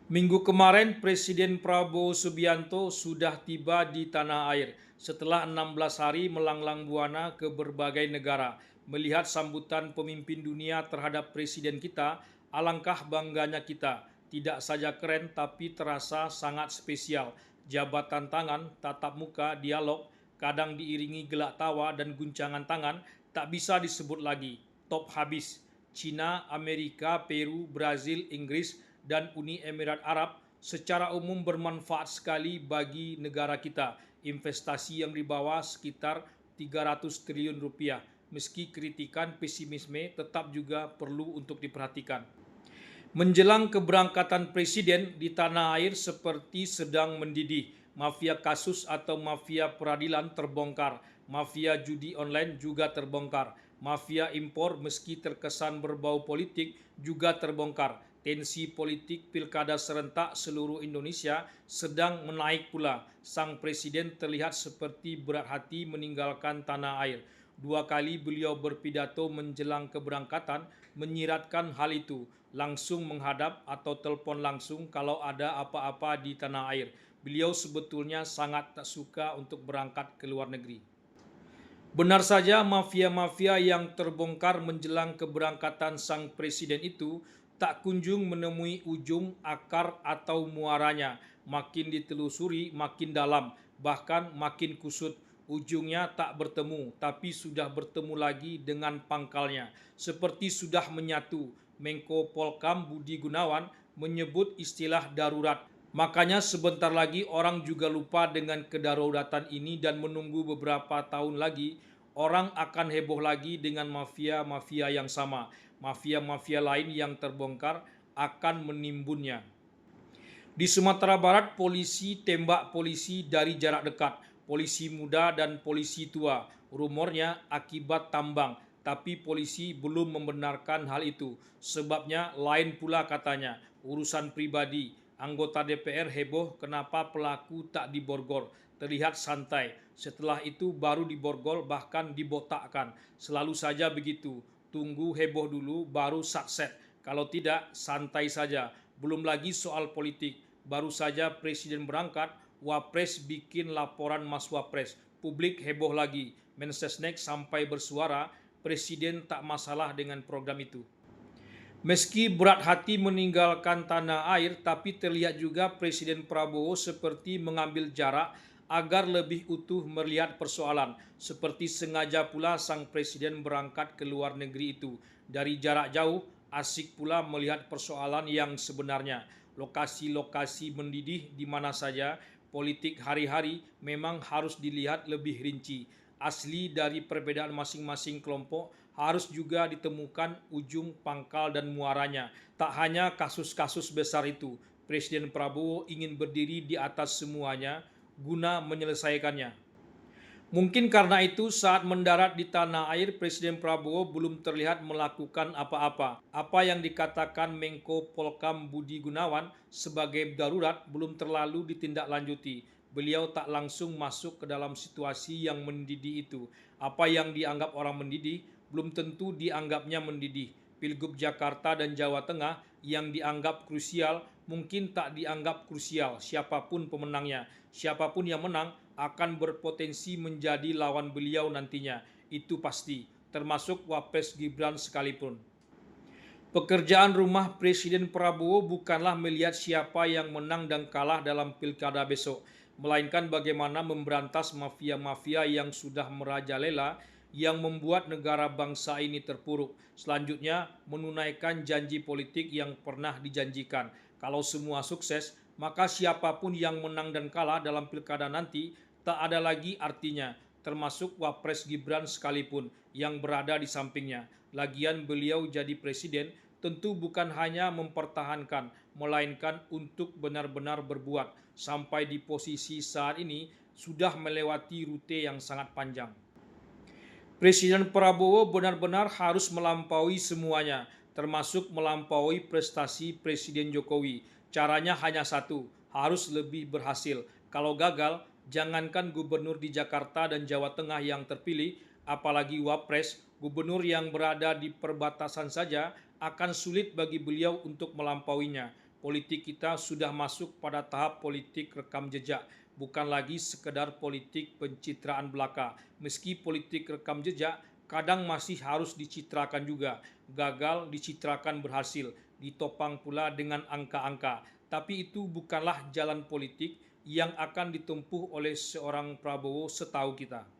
Minggu kemarin, Presiden Prabowo Subianto sudah tiba di tanah air setelah 16 hari melanglang buana ke berbagai negara. Melihat sambutan pemimpin dunia terhadap presiden kita, alangkah bangganya kita. Tidak saja keren, tapi terasa sangat spesial. Jabatan tangan, tatap muka, dialog, kadang diiringi gelak tawa dan guncangan tangan, tak bisa disebut lagi. Top habis. Cina, Amerika, Peru, Brazil, Inggris, dan Uni Emirat Arab secara umum bermanfaat sekali bagi negara kita. Investasi yang dibawa sekitar 300 triliun rupiah. Meski kritikan pesimisme tetap juga perlu untuk diperhatikan. Menjelang keberangkatan presiden di tanah air seperti sedang mendidih. Mafia kasus atau mafia peradilan terbongkar. Mafia judi online juga terbongkar. Mafia impor meski terkesan berbau politik juga terbongkar. Tensi politik pilkada serentak seluruh Indonesia sedang menaik pula. Sang presiden terlihat seperti berat hati meninggalkan tanah air. 2 kali beliau berpidato menjelang keberangkatan menyiratkan hal itu, langsung menghadap atau telepon langsung kalau ada apa-apa di tanah air. Beliau sebetulnya sangat tak suka untuk berangkat ke luar negeri. Benar saja mafia-mafia yang terbongkar menjelang keberangkatan sang presiden itu tak kunjung menemui ujung, akar atau muaranya. Makin ditelusuri makin dalam, bahkan makin kusut. Ujungnya tak bertemu, tapi sudah bertemu lagi dengan pangkalnya. Seperti sudah menyatu. Menko Polkam Budi Gunawan menyebut istilah darurat. Makanya sebentar lagi orang juga lupa dengan kedaruratan ini dan menunggu beberapa tahun lagi orang akan heboh lagi dengan mafia-mafia yang sama. Mafia-mafia lain yang terbongkar akan menimbunnya. Di Sumatera Barat, polisi tembak polisi dari jarak dekat. Polisi muda dan polisi tua. Rumornya akibat tambang, tapi polisi belum membenarkan hal itu. Sebabnya lain pula katanya, urusan pribadi. Anggota DPR heboh kenapa pelaku tak diborgol. Terlihat santai. Setelah itu baru diborgol bahkan dibotakkan. Selalu saja begitu. Tunggu heboh dulu baru sakset. Kalau tidak, santai saja. Belum lagi soal politik. Baru saja presiden berangkat, Wapres bikin laporan Mas Wapres. Publik heboh lagi. Mensesnek sampai bersuara, presiden tak masalah dengan program itu. Meski berat hati meninggalkan tanah air, tapi terlihat juga Presiden Prabowo seperti mengambil jarak agar lebih utuh melihat persoalan. Seperti sengaja pula sang presiden berangkat ke luar negeri itu. Dari jarak jauh, asik pula melihat persoalan yang sebenarnya. Lokasi-lokasi mendidih di mana saja, politik hari-hari memang harus dilihat lebih rinci. Asli dari perbedaan masing-masing kelompok harus juga ditemukan ujung pangkal dan muaranya. Tak hanya kasus-kasus besar itu, Presiden Prabowo ingin berdiri di atas semuanya guna menyelesaikannya. Mungkin karena itu saat mendarat di tanah air, Presiden Prabowo belum terlihat melakukan apa-apa. Apa yang dikatakan Menko Polkam Budi Gunawan sebagai darurat belum terlalu ditindaklanjuti. Beliau tak langsung masuk ke dalam situasi yang mendidih itu. Apa yang dianggap orang mendidih belum tentu dianggapnya mendidih. Pilgub Jakarta dan Jawa Tengah yang dianggap krusial mungkin tak dianggap krusial siapapun pemenangnya. Siapapun yang menang akan berpotensi menjadi lawan beliau nantinya. Itu pasti, termasuk Wapres Gibran sekalipun. Pekerjaan rumah Presiden Prabowo bukanlah melihat siapa yang menang dan kalah dalam pilkada besok, melainkan bagaimana memberantas mafia-mafia yang sudah merajalela yang membuat negara bangsa ini terpuruk. Selanjutnya, menunaikan janji politik yang pernah dijanjikan. Kalau semua sukses, maka siapapun yang menang dan kalah dalam pilkada nanti tak ada lagi artinya, termasuk Wapres Gibran sekalipun yang berada di sampingnya. Lagian beliau jadi presiden tentu bukan hanya mempertahankan, melainkan untuk benar-benar berbuat. Sampai di posisi saat ini sudah melewati rute yang sangat panjang. Presiden Prabowo benar-benar harus melampaui semuanya, termasuk melampaui prestasi Presiden Jokowi. Caranya hanya satu, harus lebih berhasil. Kalau gagal, jangankan gubernur di Jakarta dan Jawa Tengah yang terpilih, apalagi Wapres, gubernur yang berada di perbatasan saja akan sulit bagi beliau untuk melampauinya. Politik kita sudah masuk pada tahap politik rekam jejak, bukan lagi sekedar politik pencitraan belaka. Meski politik rekam jejak kadang masih harus dicitrakan juga, gagal dicitrakan berhasil, ditopang pula dengan angka-angka. Tapi itu bukanlah jalan politik yang akan ditempuh oleh seorang Prabowo setahu kita.